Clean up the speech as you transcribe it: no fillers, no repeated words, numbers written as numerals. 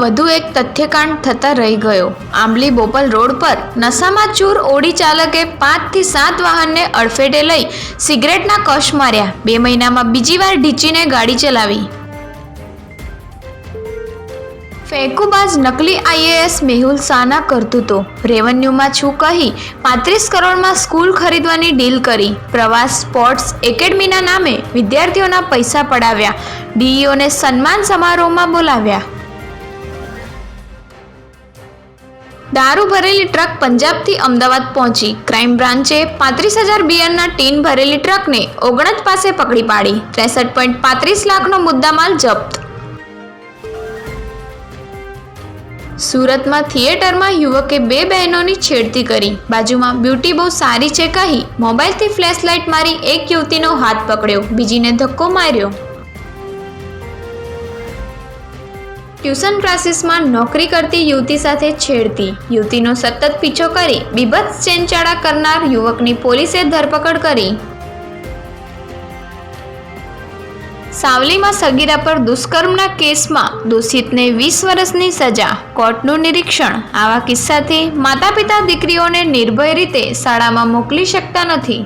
વધુ એક તથ્યકાંડ થતા રહી ગયો। આંબલી બોપલ રોડ પર નશામાં ચૂર ઓડી ચાલકે 5 થી 7 વાહનને અડફેટે લઈ સિગરેટના કશ માર્યા। 2 મહિનામાં બીજી વાર ઢીંચીને ગાડી ચલાવી। ફેંકુબાજ નકલી આઈએએસ મેહુલ શાહના કરતૂતો। રેવન્યુમાં છું કહી 35 કરોડમાં સ્કૂલ ખરીદવાની ડીલ કરી। પ્રવાસ સ્પોર્ટ્સ એકેડમીના નામે વિદ્યાર્થીઓના પૈસા પડાવ્યા। ડીઈઓને સન્માન સમારોહમાં બોલાવ્યા। દારૂ ભરેલી ટ્રક પંજાબથી અમદાવાદ પહોંચી। ક્રાઇમ બ્રાન્ચે 35,000 બિયરના ટીન ભરેલી ટ્રકને ઓગણજ પાસે પકડી પાડી। 63.35 લાખનો મુદ્દામાલ જપ્ત। સુરતમાં થિયેટરમાં યુવકે 2 બહેનોની છેડતી કરી। બાજુમાં બ્યુટી બહુ સારી છે કહી મોબાઈલથી ફ્લેશ લાઇટ મારી એક યુવતીનો હાથ પકડ્યો, બીજીને ધક્કો માર્યો। ટ્યુશન ક્લાસીસમાં નોકરી કરતી યુવતી સાથે છેડતી। યુવતીનો સતત પીછો કરી બીભત્સ ચેનચાળા કરનાર યુવકની પોલીસે ધરપકડ કરી। સાવલીમાં સગીરા પર દુષ્કર્મના કેસમાં દોષિતને 20 વર્ષની સજા, કોર્ટનું નિરીક્ષણ। આવા કિસ્સાથી માતા પિતા દીકરીઓને નિર્ભય રીતે શાળામાં મોકલી શકતા નથી।